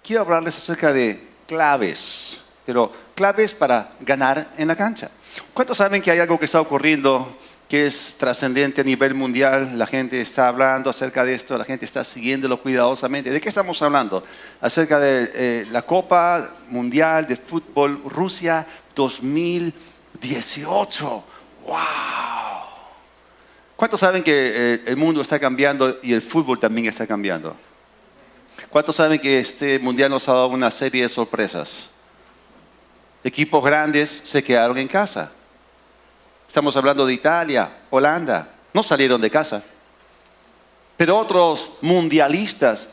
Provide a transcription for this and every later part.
quiero hablarles acerca de claves, pero claves para ganar en la cancha. ¿Cuántos saben que hay algo que está ocurriendo que es trascendente a nivel mundial? La gente está hablando acerca de esto, la gente está siguiéndolo cuidadosamente. ¿De qué estamos hablando? Acerca de la Copa Mundial de Fútbol Rusia 2018. ¡Wow! ¿Cuántos saben que el mundo está cambiando y el fútbol también está cambiando? ¿Cuántos saben que este mundial nos ha dado una serie de sorpresas? Equipos grandes se quedaron en casa. Estamos hablando de Italia, Holanda, no salieron de casa. Pero otros mundialistas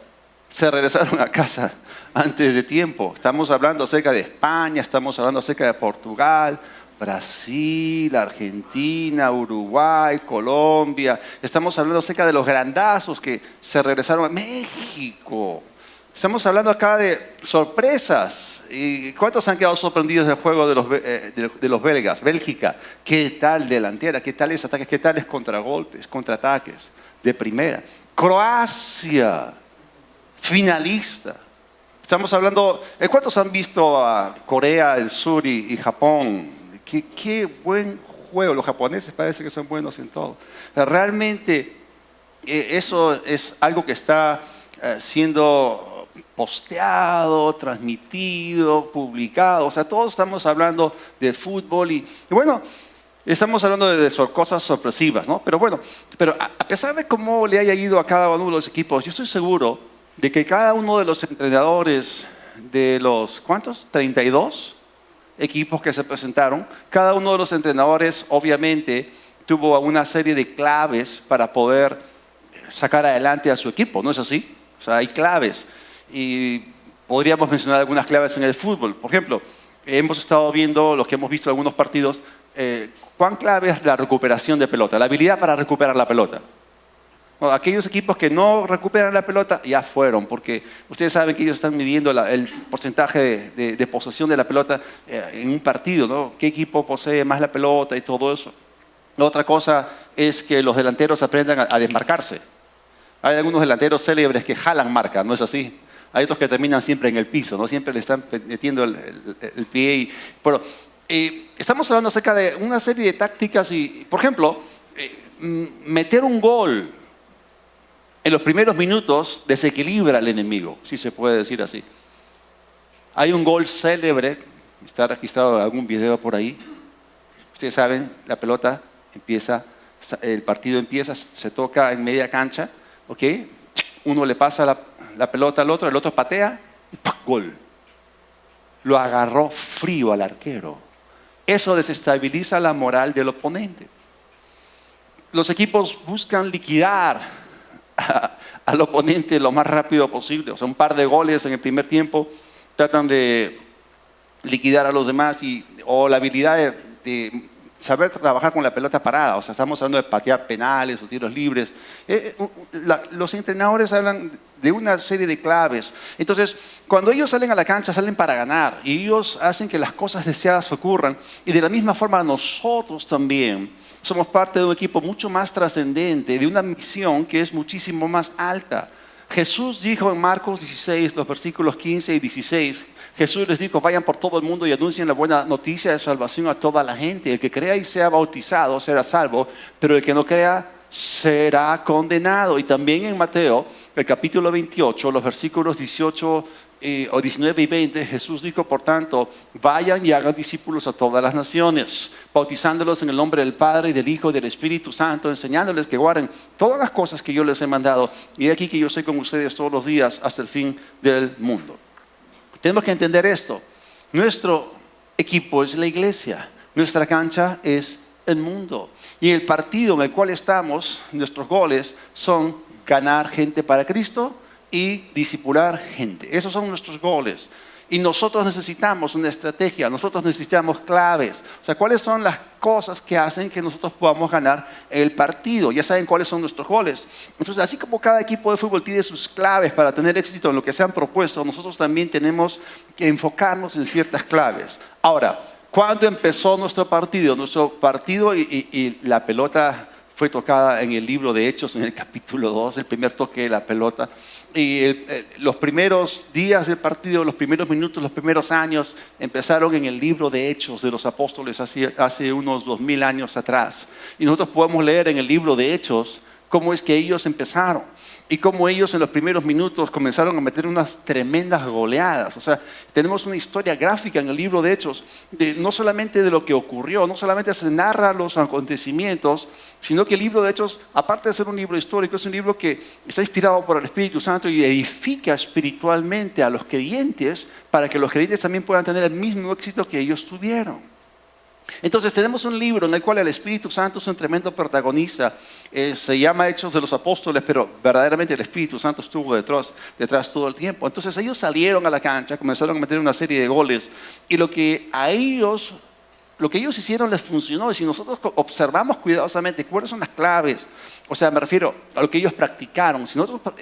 se regresaron a casa antes de tiempo. Estamos hablando acerca de España, estamos hablando acerca de Portugal, Brasil, Argentina, Uruguay, Colombia. Estamos hablando acerca de los grandazos que se regresaron a México. Estamos hablando acá de sorpresas. ¿Y cuántos han quedado sorprendidos del juego de los belgas? Bélgica, ¿qué tal delantera? ¿Qué tales ataques? ¿Qué tales contragolpes, contraataques de primera? Croacia, finalista. Estamos hablando, ¿cuántos han visto a Corea del Sur y Japón? Qué buen juego. Los japoneses parece que son buenos en todo. Realmente eso es algo que está siendo posteado, transmitido, publicado. O sea, todos estamos hablando de fútbol y bueno, estamos hablando de cosas sorpresivas, ¿no? Pero bueno, a pesar de cómo le haya ido a cada uno de los equipos, yo estoy seguro de que cada uno de los entrenadores de los, ¿cuántos? 32 equipos que se presentaron, cada uno de los entrenadores obviamente tuvo una serie de claves para poder sacar adelante a su equipo, ¿no es así? O sea, hay claves. Y podríamos mencionar algunas claves en el fútbol. Por ejemplo, hemos estado viendo, los que hemos visto algunos partidos, cuán clave es la recuperación de pelota, la habilidad para recuperar la pelota. Bueno, aquellos equipos que no recuperan la pelota ya fueron, porque ustedes saben que ellos están midiendo el porcentaje de posesión de la pelota en un partido, ¿no? ¿Qué equipo posee más la pelota y todo eso? La otra cosa es que los delanteros aprendan a desmarcarse. Hay algunos delanteros célebres que jalan marca, ¿no es así? Hay otros que terminan siempre en el piso, ¿no? Siempre le están metiendo el pie. Pero estamos hablando acerca de una serie de tácticas y, por ejemplo, meter un gol en los primeros minutos desequilibra al enemigo, si se puede decir así. Hay un gol célebre, está registrado en algún video por ahí. Ustedes saben, la pelota empieza, el partido empieza, se toca en media cancha, ¿ok? Uno le pasa la pelota al otro, el otro patea y ¡pum! Gol. Lo agarró frío al arquero. Eso desestabiliza la moral del oponente. Los equipos buscan liquidar al oponente lo más rápido posible. O sea, un par de goles en el primer tiempo tratan de liquidar a los demás o la habilidad de saber trabajar con la pelota parada. O sea, estamos hablando de patear penales o tiros libres. Los entrenadores hablan de una serie de claves. Entonces, cuando ellos salen a la cancha, salen para ganar. Y ellos hacen que las cosas deseadas ocurran. Y de la misma forma, nosotros también somos parte de un equipo mucho más trascendente, de una misión que es muchísimo más alta. Jesús dijo en Marcos 16, los versículos 15 y 16, Jesús les dijo, vayan por todo el mundo y anuncien la buena noticia de salvación a toda la gente. El que crea y sea bautizado será salvo, pero el que no crea será condenado. Y también en Mateo, el capítulo 28, los versículos 18 o 19 y 20, Jesús dijo, por tanto, vayan y hagan discípulos a todas las naciones, bautizándolos en el nombre del Padre y del Hijo y del Espíritu Santo, enseñándoles que guarden todas las cosas que yo les he mandado. Y de aquí que yo estoy con ustedes todos los días hasta el fin del mundo. Tenemos que entender esto. Nuestro equipo es la iglesia. Nuestra cancha es el mundo. Y el partido en el cual estamos, nuestros goles son ganar gente para Cristo y discipular gente. Esos son nuestros goles. Y nosotros necesitamos una estrategia, nosotros necesitamos claves. O sea, ¿cuáles son las cosas que hacen que nosotros podamos ganar el partido? Ya saben cuáles son nuestros goles. Entonces, así como cada equipo de fútbol tiene sus claves para tener éxito en lo que se han propuesto, nosotros también tenemos que enfocarnos en ciertas claves. Ahora, ¿cuándo empezó nuestro partido? Nuestro partido y la pelota fue tocada en el libro de Hechos, en el capítulo 2, el primer toque de la pelota. Y los primeros días del partido, los primeros minutos, los primeros años, empezaron en el libro de Hechos de los apóstoles hace unos 2000 años atrás. Y nosotros podemos leer en el libro de Hechos cómo es que ellos empezaron. Y cómo ellos en los primeros minutos comenzaron a meter unas tremendas goleadas. O sea, tenemos una historia gráfica en el libro de Hechos, no solamente de lo que ocurrió, no solamente se narra los acontecimientos, sino que el libro de Hechos, aparte de ser un libro histórico, es un libro que está inspirado por el Espíritu Santo y edifica espiritualmente a los creyentes para que los creyentes también puedan tener el mismo éxito que ellos tuvieron. Entonces tenemos un libro en el cual el Espíritu Santo es un tremendo protagonista. Se llama Hechos de los Apóstoles, pero verdaderamente el Espíritu Santo estuvo detrás todo el tiempo. Entonces ellos salieron a la cancha, comenzaron a meter una serie de goles y lo que ellos hicieron les funcionó. Y si nosotros observamos cuidadosamente cuáles son las claves, o sea, me refiero a lo que ellos practicaron, si nosotros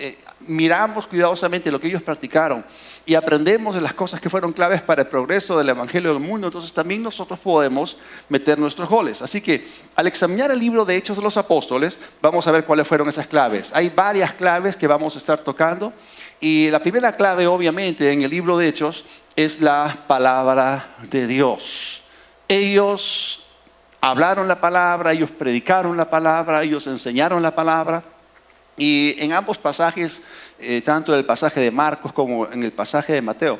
miramos cuidadosamente lo que ellos practicaron y aprendemos de las cosas que fueron claves para el progreso del Evangelio del mundo, entonces también nosotros podemos meter nuestros goles. Así que al examinar el libro de Hechos de los Apóstoles, vamos a ver cuáles fueron esas claves. Hay varias claves que vamos a estar tocando y la primera clave, obviamente, en el libro de Hechos es la palabra de Dios. Ellos hablaron la palabra, ellos predicaron la palabra, ellos enseñaron la palabra. Y en ambos pasajes, tanto en el pasaje de Marcos como en el pasaje de Mateo,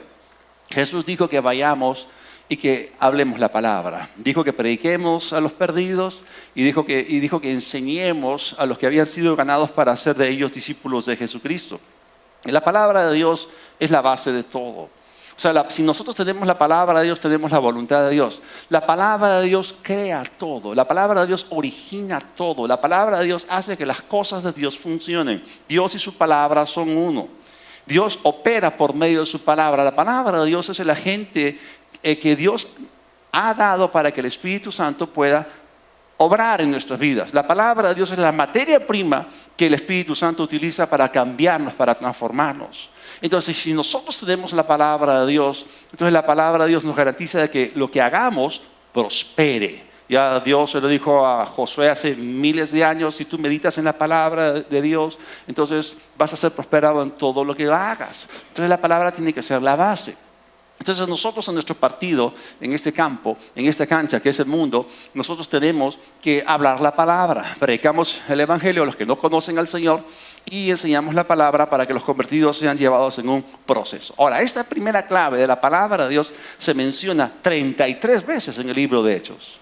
Jesús dijo que vayamos y que hablemos la palabra. Dijo que prediquemos a los perdidos y dijo que enseñemos a los que habían sido ganados para hacer de ellos discípulos de Jesucristo. Y la palabra de Dios es la base de todo. O sea, si nosotros tenemos la palabra de Dios, tenemos la voluntad de Dios. La palabra de Dios crea todo. La palabra de Dios origina todo. La palabra de Dios hace que las cosas de Dios funcionen. Dios y su palabra son uno. Dios opera por medio de su palabra. La palabra de Dios es el agente que Dios ha dado para que el Espíritu Santo pueda obrar en nuestras vidas. La palabra de Dios es la materia prima que el Espíritu Santo utiliza para cambiarnos, para transformarnos. Entonces, si nosotros tenemos la palabra de Dios, entonces la palabra de Dios nos garantiza de que lo que hagamos prospere. Ya Dios se lo dijo a Josué hace miles de años: si tú meditas en la palabra de Dios, entonces vas a ser prosperado en todo lo que hagas. Entonces la palabra tiene que ser la base. Entonces nosotros en nuestro partido, en este campo, en esta cancha que es el mundo, nosotros tenemos que hablar la palabra. Predicamos el Evangelio a los que no conocen al Señor y enseñamos la palabra para que los convertidos sean llevados en un proceso. Ahora, esta primera clave de la palabra de Dios se menciona 33 veces en el libro de Hechos.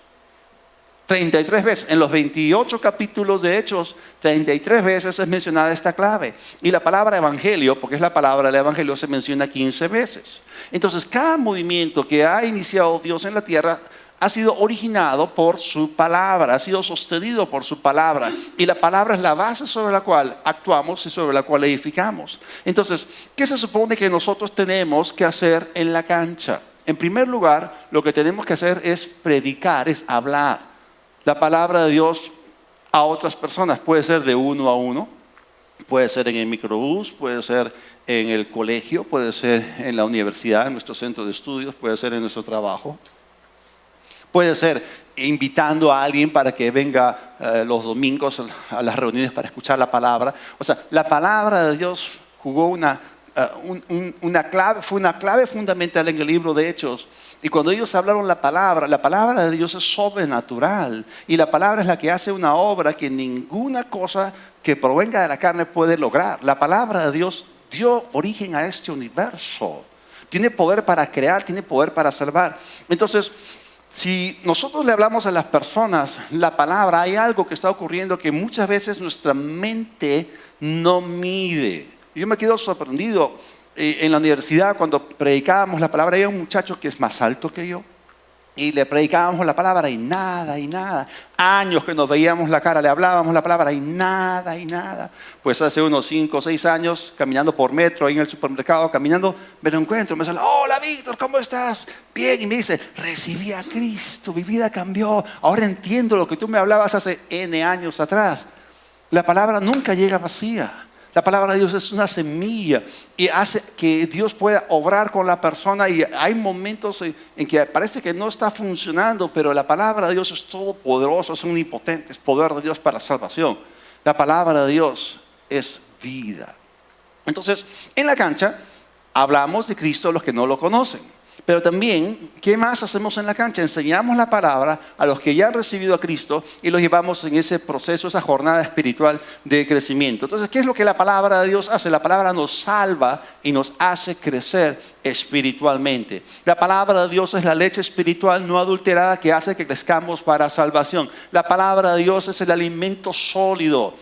33 veces, en los 28 capítulos de Hechos, 33 veces es mencionada esta clave. Y la palabra evangelio, porque es la palabra del evangelio, se menciona 15 veces. Entonces, cada movimiento que ha iniciado Dios en la tierra ha sido originado por su palabra, ha sido sostenido por su palabra. Y la palabra es la base sobre la cual actuamos y sobre la cual edificamos. Entonces, ¿qué se supone que nosotros tenemos que hacer en la cancha? En primer lugar, lo que tenemos que hacer es predicar, es hablar la palabra de Dios a otras personas. Puede ser de uno a uno, puede ser en el microbús, puede ser en el colegio, puede ser en la universidad, en nuestro centro de estudios, puede ser en nuestro trabajo. Puede ser invitando a alguien para que venga los domingos a las reuniones para escuchar la palabra. O sea, la palabra de Dios jugó fue una clave fundamental en el libro de Hechos. Y cuando ellos hablaron la palabra de Dios es sobrenatural. Y la palabra es la que hace una obra que ninguna cosa que provenga de la carne puede lograr. La palabra de Dios dio origen a este universo. Tiene poder para crear, tiene poder para salvar. Entonces, si nosotros le hablamos a las personas la palabra, hay algo que está ocurriendo que muchas veces nuestra mente no mide. Yo me quedo sorprendido. En la universidad, cuando predicábamos la palabra, había un muchacho que es más alto que yo y le predicábamos la palabra y nada. Años que nos veíamos la cara, le hablábamos la palabra y nada. Pues hace unos 5 o 6 años, caminando por metro, ahí en el supermercado, caminando, me lo encuentro, me sale: hola Víctor, ¿cómo estás? Bien. Y me dice: recibí a Cristo, mi vida cambió, ahora entiendo lo que tú me hablabas hace N años atrás. La palabra nunca llega vacía. La palabra de Dios es una semilla y hace que Dios pueda obrar con la persona. Y hay momentos en que parece que no está funcionando, pero la palabra de Dios es todopoderosa, es omnipotente, es poder de Dios para salvación. La palabra de Dios es vida. Entonces, en la cancha hablamos de Cristo a los que no lo conocen. Pero también, ¿qué más hacemos en la cancha? Enseñamos la palabra a los que ya han recibido a Cristo y los llevamos en ese proceso, esa jornada espiritual de crecimiento. Entonces, ¿qué es lo que la palabra de Dios hace? La palabra nos salva y nos hace crecer espiritualmente. La palabra de Dios es la leche espiritual no adulterada que hace que crezcamos para salvación. La palabra de Dios es el alimento sólido,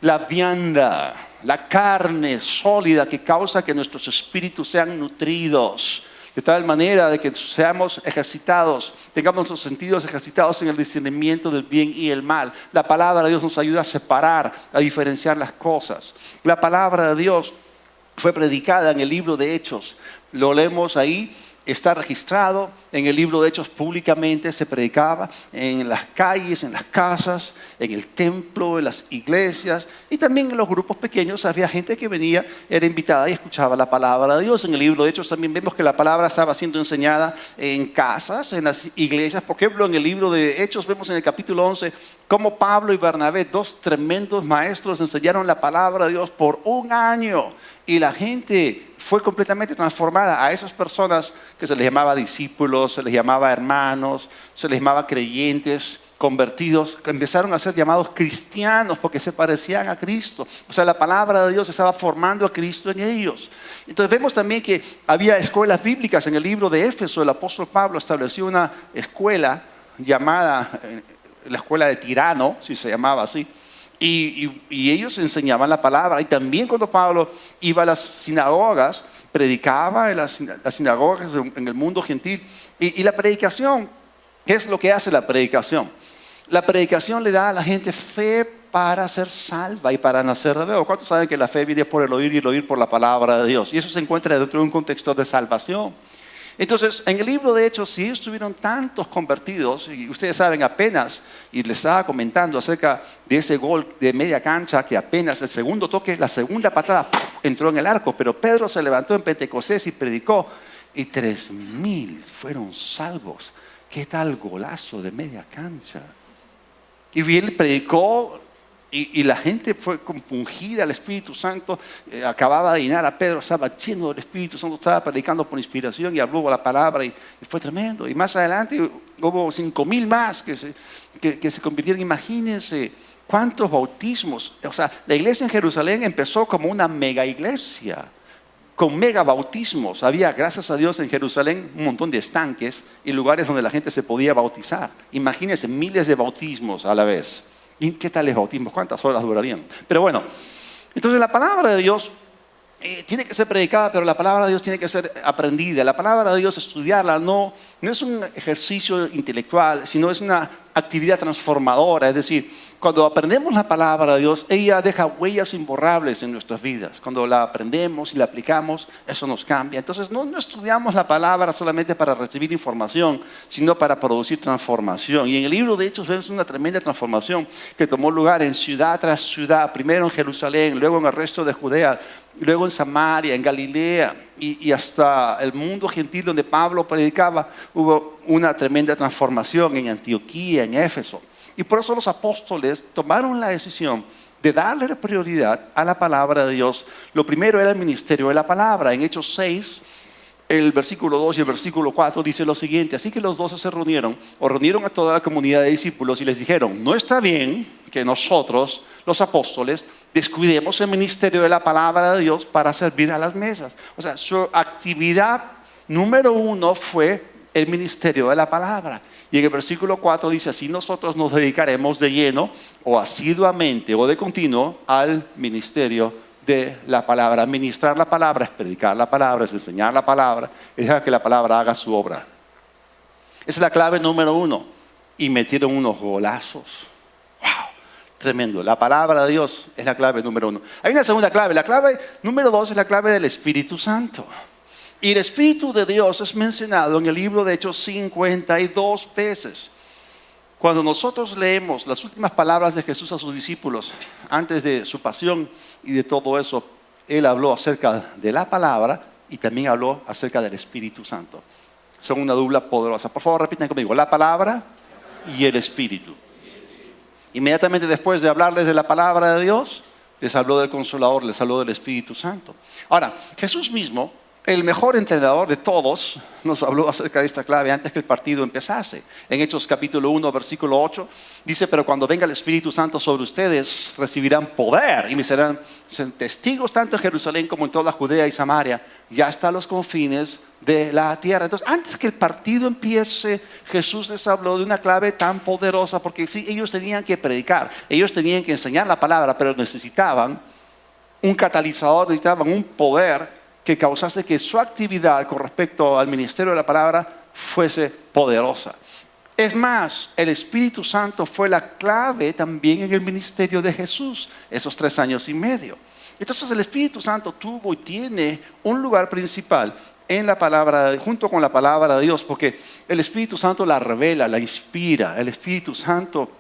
la vianda, la carne sólida que causa que nuestros espíritus sean nutridos. De tal manera de que seamos ejercitados, tengamos nuestros sentidos ejercitados en el discernimiento del bien y el mal. La palabra de Dios nos ayuda a separar, a diferenciar las cosas. La palabra de Dios fue predicada en el libro de Hechos. Lo leemos ahí. Está registrado en el libro de Hechos públicamente, se predicaba en las calles, en las casas, en el templo, en las iglesias y también en los grupos pequeños había gente que venía, era invitada y escuchaba la palabra de Dios. En el libro de Hechos también vemos que la palabra estaba siendo enseñada en casas, en las iglesias. Por ejemplo, en el libro de Hechos vemos en el capítulo 11 cómo Pablo y Bernabé, dos tremendos maestros, enseñaron la palabra de Dios por un año y la gente fue completamente transformada. A esas personas que se les llamaba discípulos, se les llamaba hermanos, se les llamaba creyentes, convertidos, que empezaron a ser llamados cristianos porque se parecían a Cristo. O sea, la palabra de Dios estaba formando a Cristo en ellos. Entonces vemos también que había escuelas bíblicas. En el libro de Éfeso, el apóstol Pablo estableció una escuela llamada la escuela de Tirano, si se llamaba así. Y ellos enseñaban la palabra. Y también cuando Pablo iba a las sinagogas, predicaba en las sinagogas en el mundo gentil. Y la predicación, ¿qué es lo que hace la predicación? La predicación le da a la gente fe para ser salva y para nacer de nuevo. ¿Cuántos saben que la fe viene por el oír y el oír por la palabra de Dios? Y eso se encuentra dentro de un contexto de salvación. Entonces, en el libro de Hechos, si ellos tuvieron tantos convertidos, y ustedes saben apenas, y les estaba comentando acerca de ese gol de media cancha, que apenas el segundo toque, la segunda patada, ¡pum!, entró en el arco, pero Pedro se levantó en Pentecostés y predicó, y 3,000 fueron salvos. ¿Qué tal golazo de media cancha? Y él predicó, y la gente fue compungida al Espíritu Santo. Acababa de llenar a Pedro, estaba lleno del Espíritu Santo, estaba predicando por inspiración y habló la palabra y fue tremendo. Y más adelante hubo 5,000 más que se convirtieron. Imagínense cuántos bautismos. O sea, la iglesia en Jerusalén empezó como una mega iglesia, con mega bautismos. Había, gracias a Dios, en Jerusalén un montón de estanques y lugares donde la gente se podía bautizar. Imagínense, miles de bautismos a la vez. ¿Y qué tal es bautismo? ¿Cuántas horas durarían? Pero bueno, entonces la palabra de Dios tiene que ser predicada, pero la palabra de Dios tiene que ser aprendida. La palabra de Dios, estudiarla, no es un ejercicio intelectual, sino es una actividad transformadora. Es decir, cuando aprendemos la palabra de Dios, ella deja huellas imborrables en nuestras vidas. Cuando la aprendemos y la aplicamos, eso nos cambia. Entonces no estudiamos la palabra solamente para recibir información, sino para producir transformación. Y en el libro de Hechos vemos una tremenda transformación que tomó lugar en ciudad tras ciudad. Primero en Jerusalén, luego en el resto de Judea, luego en Samaria, en Galilea y hasta el mundo gentil donde Pablo predicaba. Hubo una tremenda transformación en Antioquía, en Éfeso. Y por eso los apóstoles tomaron la decisión de darle prioridad a la palabra de Dios. Lo primero era el ministerio de la palabra. En Hechos 6, el versículo 2 y el versículo 4 dice lo siguiente: así que los 12 se reunieron a toda la comunidad de discípulos y les dijeron: no está bien que nosotros, los apóstoles, descuidemos el ministerio de la palabra de Dios para servir a las mesas. O sea, su actividad número 1 fue el ministerio de la palabra. Y en el versículo 4 dice: así nosotros nos dedicaremos de lleno o asiduamente o de continuo al ministerio de la palabra. Ministrar la palabra es predicar la palabra, es enseñar la palabra, es dejar que la palabra haga su obra. Esa es la clave número 1. Y metieron unos golazos. ¡Wow! Tremendo. La palabra de Dios es la clave número 1. Hay una segunda clave. La clave número 2 es la clave del Espíritu Santo. Y el Espíritu de Dios es mencionado en el libro de Hechos 52 veces. Cuando nosotros leemos las últimas palabras de Jesús a sus discípulos, antes de su pasión y de todo eso, Él habló acerca de la palabra y también habló acerca del Espíritu Santo. Son una dupla poderosa. Por favor, repiten conmigo, la palabra y el Espíritu. Inmediatamente después de hablarles de la palabra de Dios, les habló del Consolador, les habló del Espíritu Santo. Ahora, Jesús mismo, el mejor entrenador de todos, nos habló acerca de esta clave antes que el partido empezase. En Hechos capítulo 1, versículo 8, dice: pero cuando venga el Espíritu Santo sobre ustedes, recibirán poder y me serán testigos tanto en Jerusalén como en toda Judea y Samaria, y hasta los confines de la tierra. Entonces, antes que el partido empiece, Jesús les habló de una clave tan poderosa, porque sí, ellos tenían que predicar, ellos tenían que enseñar la palabra, pero necesitaban un catalizador, necesitaban un poder que causase que su actividad con respecto al ministerio de la palabra fuese poderosa. Es más, el Espíritu Santo fue la clave también en el ministerio de Jesús, esos 3 años y medio. Entonces el Espíritu Santo tuvo y tiene un lugar principal en la palabra, junto con la palabra de Dios, porque el Espíritu Santo la revela, la inspira. El Espíritu Santo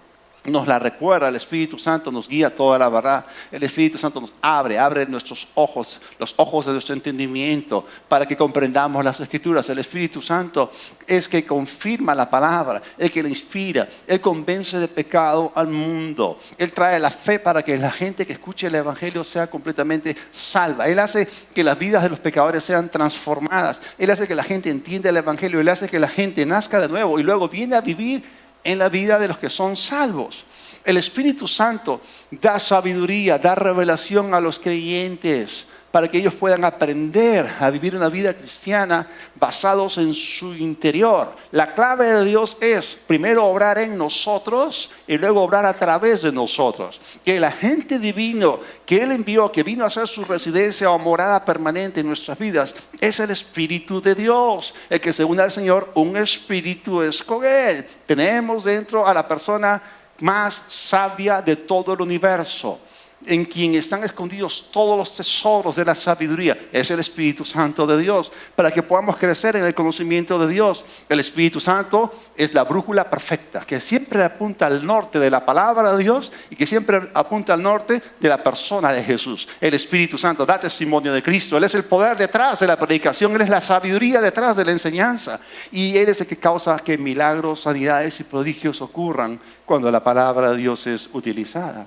nos la recuerda, el Espíritu Santo nos guía toda la verdad. El Espíritu Santo nos abre nuestros ojos, los ojos de nuestro entendimiento, para que comprendamos las Escrituras. El Espíritu Santo es que confirma la palabra, el que la inspira, Él convence de pecado al mundo. Él trae la fe para que la gente que escuche el Evangelio sea completamente salva. Él hace que las vidas de los pecadores sean transformadas. Él hace que la gente entienda el Evangelio. Él hace que la gente nazca de nuevo y luego viene a vivir en la vida de los que son salvos. El Espíritu Santo da sabiduría, da revelación a los creyentes para que ellos puedan aprender a vivir una vida cristiana basados en su interior. La clave de Dios es primero obrar en nosotros y luego obrar a través de nosotros. Que el agente divino que Él envió, que vino a hacer su residencia o morada permanente en nuestras vidas, es el Espíritu de Dios. El que según el Señor, un espíritu es con Él. Tenemos dentro a la persona más sabia de todo el universo, en quien están escondidos todos los tesoros de la sabiduría. Es el Espíritu Santo de Dios, para que podamos crecer en el conocimiento de Dios. El Espíritu Santo es la brújula perfecta, que siempre apunta al norte de la palabra de Dios y que siempre apunta al norte de la persona de Jesús. El Espíritu Santo da testimonio de Cristo. Él es el poder detrás de la predicación, Él es la sabiduría detrás de la enseñanza, y Él es el que causa que milagros, sanidades y prodigios ocurran cuando la palabra de Dios es utilizada.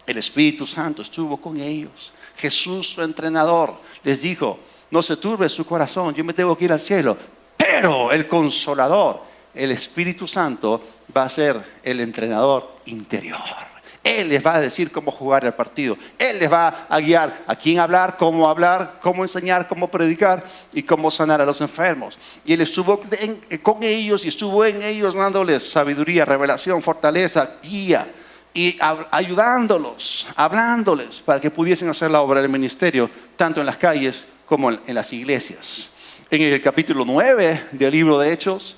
El Espíritu Santo estuvo con ellos. Jesús, su entrenador, les dijo: no se turbe su corazón, yo me tengo que ir al cielo. Pero el Consolador, el Espíritu Santo, va a ser el entrenador interior. Él les va a decir cómo jugar el partido. Él les va a guiar a quién hablar, cómo enseñar, cómo predicar y cómo sanar a los enfermos. Y Él estuvo con ellos y estuvo en ellos dándoles sabiduría, revelación, fortaleza, guía, y ayudándolos, hablándoles para que pudiesen hacer la obra del ministerio, tanto en las calles como en las iglesias. En el capítulo 9 del libro de Hechos,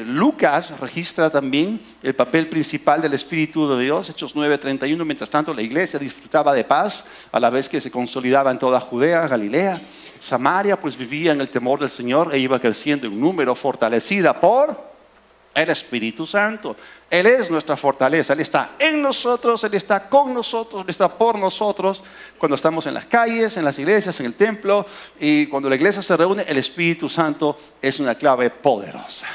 Lucas registra también el papel principal del Espíritu de Dios. Hechos 9:31. Mientras tanto, la iglesia disfrutaba de paz a la vez que se consolidaba en toda Judea, Galilea, Samaria, pues vivía en el temor del Señor e iba creciendo en número, fortalecida por el Espíritu Santo. Él es nuestra fortaleza. Él está en nosotros, Él está con nosotros, Él está por nosotros. Cuando estamos en las calles, en las iglesias, en el templo, y cuando la iglesia se reúne, el Espíritu Santo es una clave poderosa.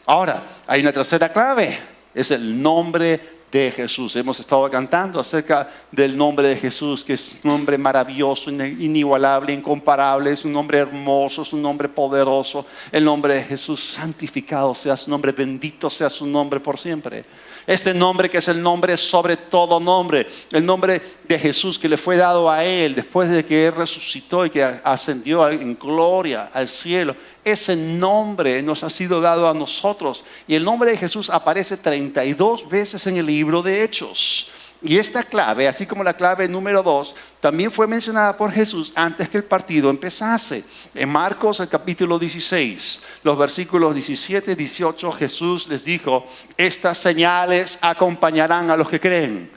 Ahora, hay una tercera clave, es el nombre de Jesús. Hemos estado cantando acerca del nombre de Jesús, que es un nombre maravilloso, inigualable, incomparable, es un nombre hermoso, es un nombre poderoso. El nombre de Jesús, santificado sea su nombre, bendito sea su nombre por siempre. Este nombre que es el nombre sobre todo nombre, el nombre de Jesús que le fue dado a Él después de que Él resucitó y que ascendió en gloria al cielo. Ese nombre nos ha sido dado a nosotros, y el nombre de Jesús aparece 32 veces en el libro de Hechos. Y esta clave, así como la clave número 2, también fue mencionada por Jesús antes que el partido empezase. En Marcos, el capítulo 16, los versículos 17 y 18, Jesús les dijo: estas señales acompañarán a los que creen.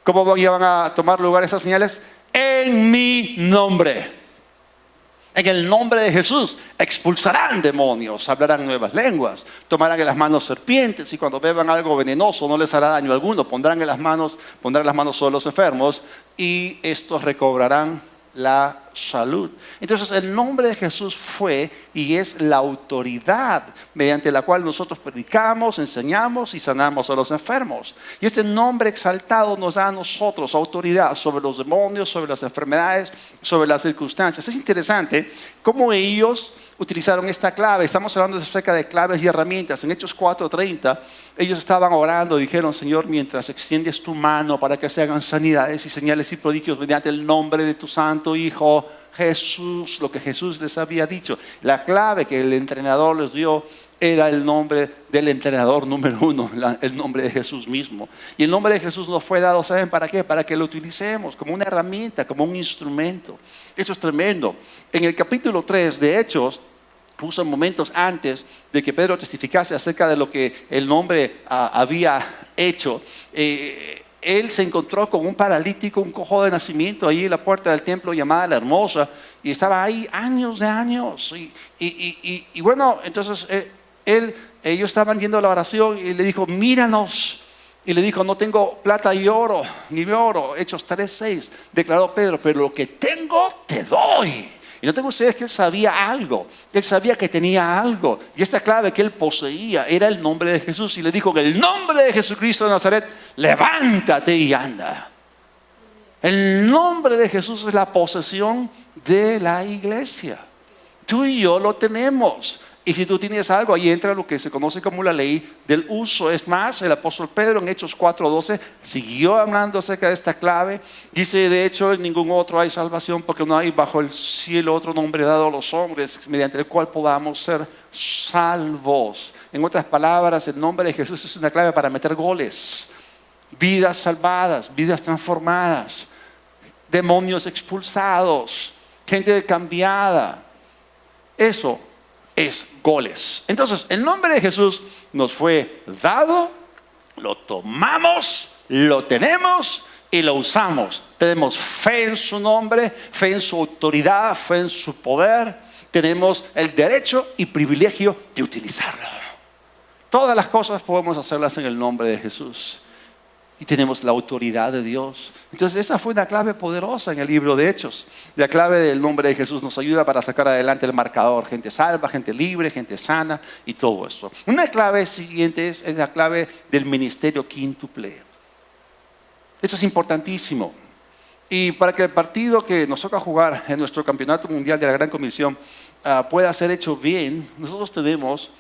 ¿Cómo van a tomar lugar esas señales? En mi nombre. En el nombre de Jesús expulsarán demonios, hablarán nuevas lenguas, tomarán en las manos serpientes y cuando beban algo venenoso no les hará daño alguno. Pondrán las manos sobre los enfermos y estos recobrarán la salud. Entonces el nombre de Jesús fue y es la autoridad mediante la cual nosotros predicamos, enseñamos y sanamos a los enfermos. Y este nombre exaltado nos da a nosotros autoridad sobre los demonios, sobre las enfermedades, sobre las circunstancias. Es interesante cómo ellos utilizaron esta clave. Estamos hablando acerca de claves y herramientas. En Hechos 4:30 ellos estaban orando y dijeron: Señor, mientras extiendes tu mano para que se hagan sanidades y señales y prodigios mediante el nombre de tu santo Hijo Jesús, lo que Jesús les había dicho. La clave que el entrenador les dio era el nombre del entrenador número uno, el nombre de Jesús mismo. Y el nombre de Jesús nos fue dado, ¿saben para qué? Para que lo utilicemos como una herramienta, como un instrumento. Eso es tremendo. En el capítulo 3 de Hechos, justo momentos antes de que Pedro testificase acerca de lo que el nombre había hecho, él se encontró con un paralítico, un cojo de nacimiento, ahí en la puerta del templo llamada La Hermosa, y estaba ahí años de años. Y bueno, entonces ellos estaban yendo a la oración y le dijo: míranos. Y le dijo: no tengo plata y oro, ni oro. Hechos 3:6, declaró Pedro: pero lo que tengo te doy. Y noten ustedes que él sabía algo, él sabía que tenía algo. Y esta clave que él poseía era el nombre de Jesús. Y le dijo: en el nombre de Jesucristo de Nazaret, levántate y anda. El nombre de Jesús es la posesión de la iglesia. Tú y yo lo tenemos. Y si tú tienes algo, ahí entra lo que se conoce como la ley del uso. Es más, el apóstol Pedro en Hechos 4:12 siguió hablando acerca de esta clave. Dice: de hecho, en ningún otro hay salvación, porque no hay bajo el cielo otro nombre dado a los hombres mediante el cual podamos ser salvos. En otras palabras, el nombre de Jesús es una clave para meter goles, vidas salvadas, vidas transformadas, demonios expulsados, gente cambiada. Eso es goles. Entonces, el nombre de Jesús nos fue dado, lo tomamos, lo tenemos y lo usamos. Tenemos fe en su nombre, fe en su autoridad, fe en su poder. Tenemos el derecho y privilegio de utilizarlo. Todas las cosas podemos hacerlas en el nombre de Jesús. Y tenemos la autoridad de Dios. Entonces esa fue una clave poderosa en el libro de Hechos. La clave del nombre de Jesús nos ayuda para sacar adelante el marcador. Gente salva, gente libre, gente sana y todo eso. Una clave siguiente es la clave del ministerio quíntuple. Eso es importantísimo. Y para que el partido que nos toca jugar en nuestro campeonato mundial de la Gran Comisión pueda ser hecho bien, nosotros tenemos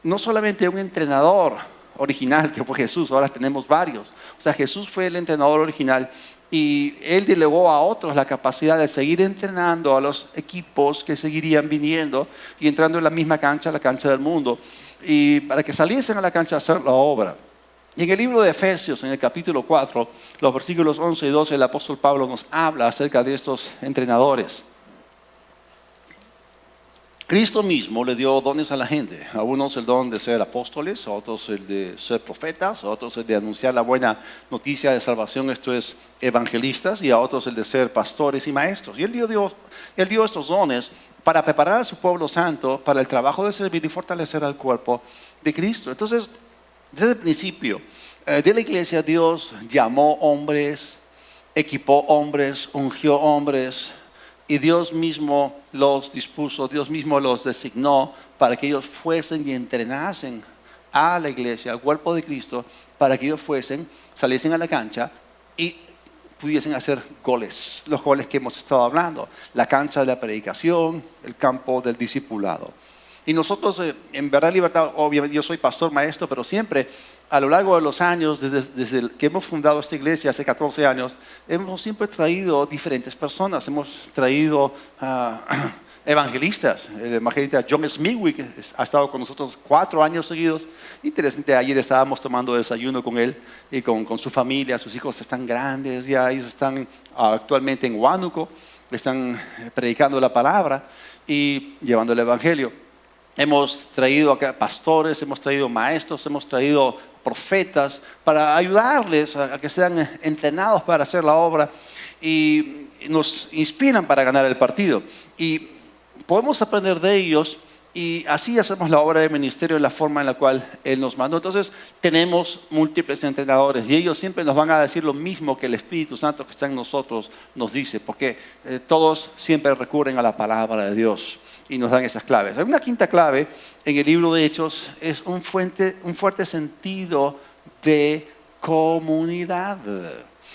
no solamente un entrenador original que fue Jesús, ahora tenemos varios. O sea, Jesús fue el entrenador original y él delegó a otros la capacidad de seguir entrenando a los equipos que seguirían viniendo y entrando en la misma cancha, la cancha del mundo, y para que saliesen a la cancha a hacer la obra. Y en el libro de Efesios, en el capítulo 4, los versículos 11 y 12, el apóstol Pablo nos habla acerca de estos entrenadores. Cristo mismo le dio dones a la gente. A unos el don de ser apóstoles, a otros el de ser profetas, a otros el de anunciar la buena noticia de salvación, esto es, evangelistas, y a otros el de ser pastores y maestros. Y él dio estos dones para preparar a su pueblo santo para el trabajo de servir y fortalecer al cuerpo de Cristo. Entonces, desde el principio de la iglesia, Dios llamó hombres, equipó hombres, ungió hombres, y Dios mismo los dispuso, Dios mismo los designó para que ellos fuesen y entrenasen a la iglesia, al cuerpo de Cristo, para que ellos saliesen a la cancha y pudiesen hacer goles, los goles que hemos estado hablando, la cancha de la predicación, el campo del discipulado. Y nosotros, en Verdad y Libertad, obviamente yo soy pastor maestro, pero siempre, a lo largo de los años, desde que hemos fundado esta iglesia hace 14 años, hemos siempre traído diferentes personas. Hemos traído evangelistas. El evangelista John Smigwick ha estado con nosotros 4 años seguidos. Interesante, ayer estábamos tomando desayuno con él y con su familia. Sus hijos están grandes, ya ellos están actualmente en Huánuco, están predicando la palabra y llevando el evangelio. Hemos traído acá pastores, hemos traído maestros, hemos traído profetas para ayudarles a que sean entrenados para hacer la obra y nos inspiran para ganar el partido. Y podemos aprender de ellos y así hacemos la obra del ministerio en la forma en la cual Él nos mandó. Entonces tenemos múltiples entrenadores y ellos siempre nos van a decir lo mismo que el Espíritu Santo que está en nosotros nos dice, porque todos siempre recurren a la palabra de Dios y nos dan esas claves. Hay una quinta clave en el libro de Hechos, es un fuerte sentido de comunidad.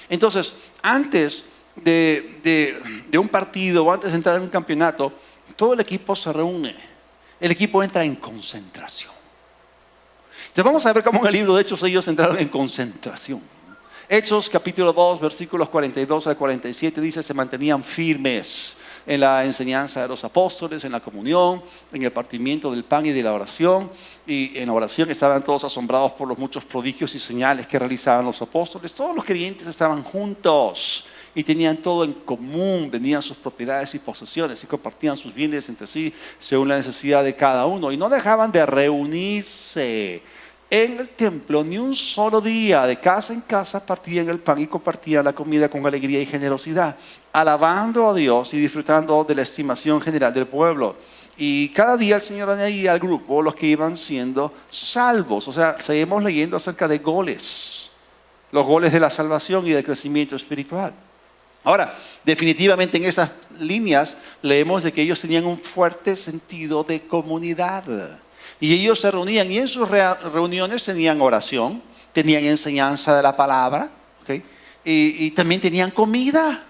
Entonces, antes de un partido o antes de entrar en un campeonato, todo el equipo se reúne. El equipo entra en concentración. Entonces vamos a ver cómo en el libro de Hechos ellos entraron en concentración. Hechos capítulo 2, versículos 42 al 47 dice, se mantenían firmes en la enseñanza de los apóstoles, en la comunión, en el partimiento del pan y de la oración. Y en la oración estaban todos asombrados por los muchos prodigios y señales que realizaban los apóstoles. Todos los creyentes estaban juntos y tenían todo en común, vendían sus propiedades y posesiones y compartían sus bienes entre sí según la necesidad de cada uno. Y no dejaban de reunirse en el templo ni un solo día. De casa en casa partían el pan y compartían la comida con alegría y generosidad, alabando a Dios y disfrutando de la estimación general del pueblo. Y cada día el Señor añadía al grupo los que iban siendo salvos. O sea, seguimos leyendo acerca de goles, los goles de la salvación y del crecimiento espiritual. Ahora, definitivamente en esas líneas leemos de que ellos tenían un fuerte sentido de comunidad. Y ellos se reunían y en sus reuniones tenían oración, tenían enseñanza de la palabra, ¿okay? y también tenían comida.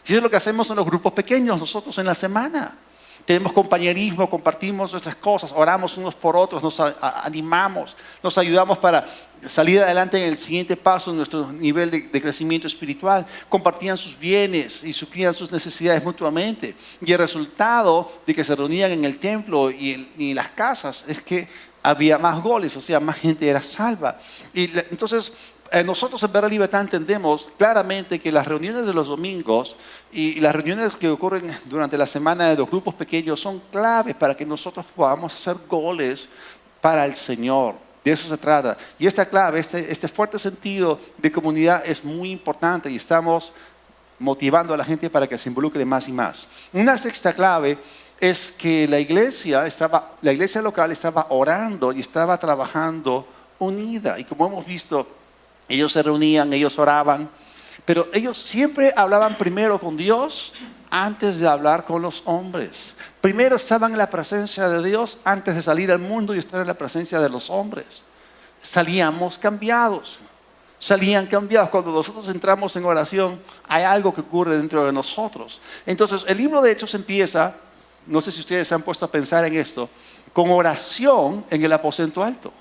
Y eso es lo que hacemos en los grupos pequeños, nosotros en la semana. Tenemos compañerismo, compartimos nuestras cosas, oramos unos por otros, nos animamos, nos ayudamos para salir adelante en el siguiente paso en nuestro nivel de crecimiento espiritual. Compartían sus bienes y suplían sus necesidades mutuamente. Y el resultado de que se reunían en el templo y en las casas es que había más goles, o sea, más gente era salva. Y entonces nosotros en Vera Libertad entendemos claramente que las reuniones de los domingos y las reuniones que ocurren durante la semana de los grupos pequeños son claves para que nosotros podamos hacer goles para el Señor. De eso se trata. Y esta clave, este fuerte sentido de comunidad es muy importante y estamos motivando a la gente para que se involucre más y más. Una sexta clave es que la iglesia local estaba orando y estaba trabajando unida. Y como hemos visto, ellos se reunían, ellos oraban, pero ellos siempre hablaban primero con Dios antes de hablar con los hombres. Primero estaban en la presencia de Dios antes de salir al mundo y estar en la presencia de los hombres. Salían cambiados. Cuando nosotros entramos en oración, hay algo que ocurre dentro de nosotros. Entonces, el libro de Hechos empieza, no sé si ustedes se han puesto a pensar en esto, con oración en el aposento alto.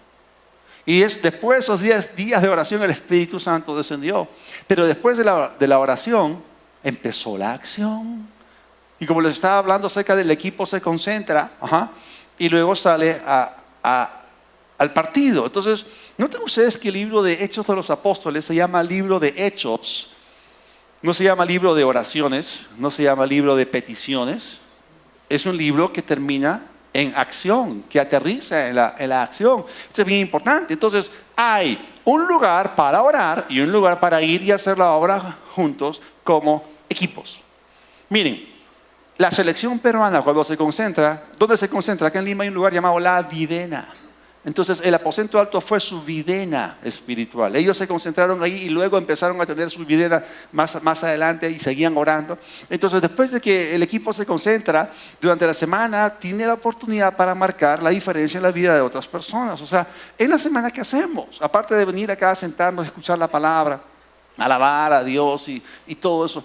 Y es después de esos 10 días de oración el Espíritu Santo descendió. Pero después de la oración empezó la acción. Y como les estaba hablando acerca del equipo se concentra, y luego sale al partido. Entonces, noten ustedes que el libro de Hechos de los Apóstoles se llama libro de Hechos. No se llama libro de oraciones, no se llama libro de peticiones. Es un libro que termina en acción, que aterriza en la acción. Esto es bien importante. Entonces, hay un lugar para orar y un lugar para ir y hacer la obra juntos como equipos. Miren, la selección peruana cuando se concentra, ¿dónde se concentra? Acá en Lima hay un lugar llamado La Videna. Entonces el aposento alto fue su videna espiritual. Ellos se concentraron ahí y luego empezaron a tener su videna más adelante y seguían orando. Entonces después de que el equipo se concentra, durante la semana tiene la oportunidad para marcar la diferencia en la vida de otras personas. O sea, en la semana ¿qué hacemos? Aparte de venir acá a sentarnos, escuchar la palabra, alabar a Dios y todo eso.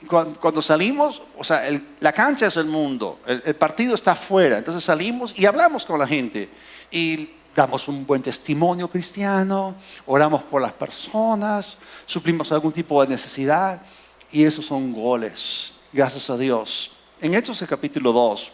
Cuando salimos, o sea, la cancha es el mundo, el partido está afuera. Entonces salimos y hablamos con la gente. Y damos un buen testimonio cristiano, oramos por las personas, suplimos algún tipo de necesidad y esos son goles, gracias a Dios. En Hechos el capítulo 2,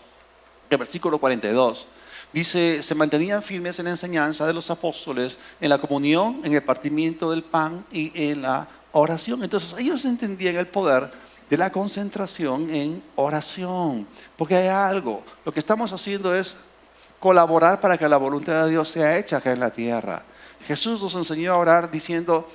el versículo 42, dice, se mantenían firmes en la enseñanza de los apóstoles, en la comunión, en el partimiento del pan y en la oración. Entonces ellos entendían el poder de la concentración en oración, porque hay algo, lo que estamos haciendo es colaborar para que la voluntad de Dios sea hecha acá en la tierra. Jesús nos enseñó a orar diciendo,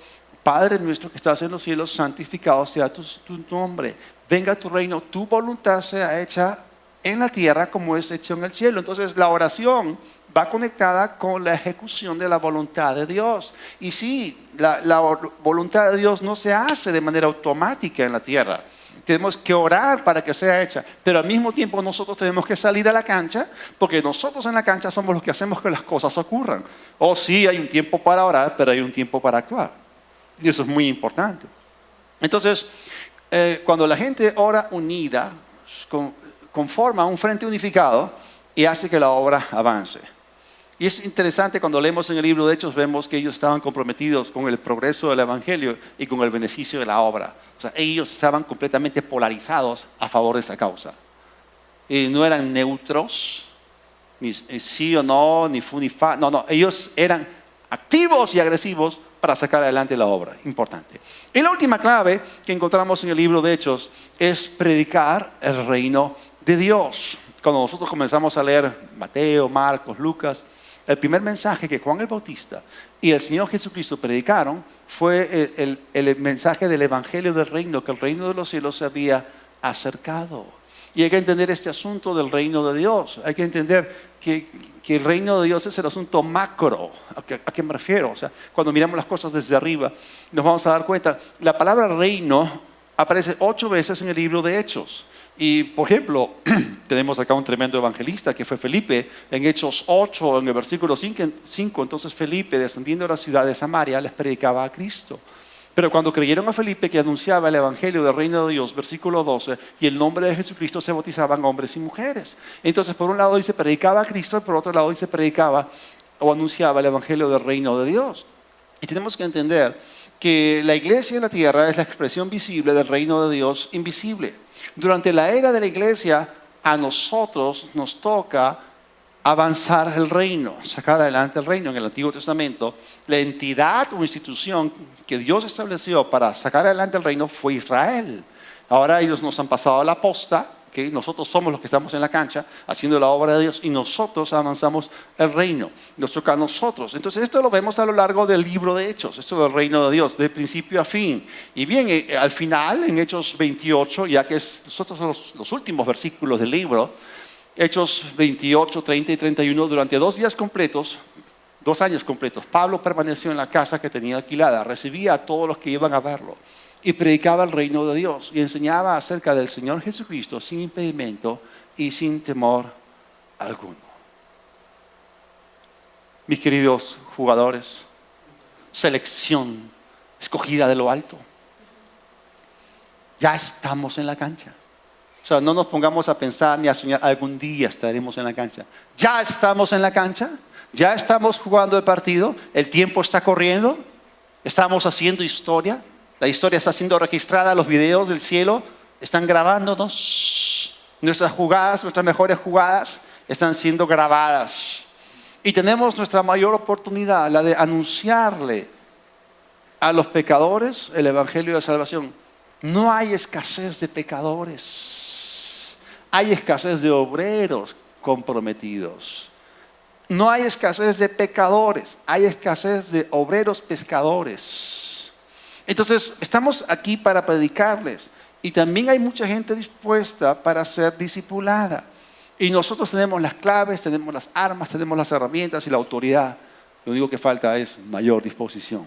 Padre nuestro que estás en los cielos, santificado sea tu nombre. Venga tu reino, tu voluntad sea hecha en la tierra como es hecho en el cielo. Entonces la oración va conectada con la ejecución de la voluntad de Dios. Y sí, la voluntad de Dios no se hace de manera automática en la tierra. Tenemos que orar para que sea hecha, pero al mismo tiempo nosotros tenemos que salir a la cancha, porque nosotros en la cancha somos los que hacemos que las cosas ocurran. Oh, sí, hay un tiempo para orar, pero hay un tiempo para actuar. Y eso es muy importante. Entonces, cuando la gente ora unida, conforma un frente unificado y hace que la obra avance. Y es interesante cuando leemos en el libro de Hechos, vemos que ellos estaban comprometidos con el progreso del Evangelio y con el beneficio de la obra. O sea, ellos estaban completamente polarizados a favor de esa causa. Y no eran neutros, ni sí o no, ni fu ni fa. No, ellos eran activos y agresivos para sacar adelante la obra. Importante. Y la última clave que encontramos en el libro de Hechos es predicar el reino de Dios. Cuando nosotros comenzamos a leer Mateo, Marcos, Lucas, el primer mensaje que Juan el Bautista y el Señor Jesucristo predicaron fue el mensaje del Evangelio del reino, que el reino de los cielos se había acercado. Y hay que entender este asunto del reino de Dios. Hay que entender que el reino de Dios es el asunto macro. ¿A qué me refiero? O sea, cuando miramos las cosas desde arriba, nos vamos a dar cuenta. La palabra reino aparece 8 veces en el libro de Hechos. Y, por ejemplo, tenemos acá un tremendo evangelista que fue Felipe. En Hechos 8, en el versículo 5, entonces Felipe, descendiendo a la ciudad de Samaria, les predicaba a Cristo. Pero cuando creyeron a Felipe, que anunciaba el evangelio del reino de Dios, versículo 12, y el nombre de Jesucristo, se bautizaban hombres y mujeres. Entonces, por un lado dice predicaba a Cristo, y por otro lado dice predicaba o anunciaba el evangelio del reino de Dios. Y tenemos que entender que la iglesia en la tierra es la expresión visible del reino de Dios invisible. Durante la era de la iglesia, a nosotros nos toca avanzar el reino, sacar adelante el reino. En el Antiguo Testamento, la entidad o institución que Dios estableció para sacar adelante el reino fue Israel. Ahora ellos nos han pasado la posta, que nosotros somos los que estamos en la cancha haciendo la obra de Dios y nosotros avanzamos el reino. Nos toca a nosotros. Entonces esto lo vemos a lo largo del libro de Hechos, esto del reino de Dios, de principio a fin. Y bien, al final, en Hechos 28, ya que nosotros son los últimos versículos del libro, Hechos 28, 30 y 31, durante 2 días completos, 2 años completos, Pablo permaneció en la casa que tenía alquilada, recibía a todos los que iban a verlo y predicaba el reino de Dios y enseñaba acerca del Señor Jesucristo sin impedimento y sin temor alguno. Mis queridos jugadores, selección escogida de lo alto, ya estamos en la cancha. O sea, no nos pongamos a pensar ni a soñar, algún día estaremos en la cancha. Ya estamos en la cancha, ya estamos jugando el partido, el tiempo está corriendo, estamos haciendo historia, la historia está siendo registrada, los videos del cielo están grabándonos, nuestras jugadas, nuestras mejores jugadas están siendo grabadas. Y tenemos nuestra mayor oportunidad, la de anunciarle a los pecadores el evangelio de salvación. No hay escasez de pecadores, hay escasez de obreros comprometidos. No hay escasez de pecadores, hay escasez de obreros pescadores. Entonces, estamos aquí para predicarles y también hay mucha gente dispuesta para ser discipulada. Y nosotros tenemos las claves, tenemos las armas, tenemos las herramientas y la autoridad. Lo único que falta es mayor disposición.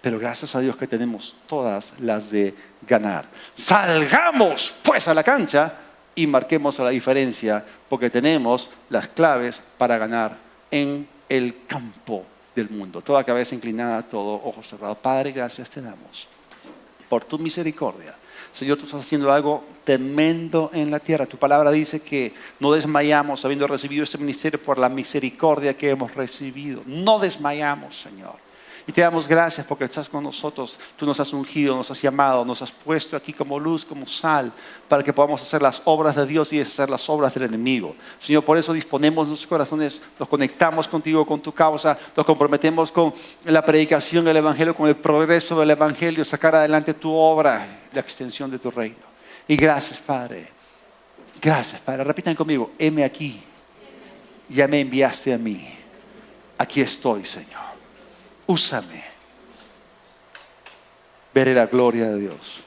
Pero gracias a Dios que tenemos todas las de ganar. Salgamos pues a la cancha y marquemos la diferencia porque tenemos las claves para ganar en el campo del mundo. Toda cabeza inclinada, todo ojo cerrado. Padre, gracias te damos por tu misericordia. Señor, tú estás haciendo algo tremendo en la tierra. Tu palabra dice que no desmayamos habiendo recibido este ministerio por la misericordia que hemos recibido. No desmayamos, Señor. Y te damos gracias porque estás con nosotros. Tú nos has ungido, nos has llamado, nos has puesto aquí como luz, como sal, para que podamos hacer las obras de Dios y deshacer las obras del enemigo. Señor, por eso disponemos nuestros corazones, nos conectamos contigo, con tu causa, nos comprometemos con la predicación del Evangelio, con el progreso del Evangelio, sacar adelante tu obra, la extensión de tu reino. Y gracias, Padre. Gracias, Padre. Repitan conmigo, heme aquí. Ya me enviaste a mí. Aquí estoy, Señor. Úsame. Veré la gloria de Dios.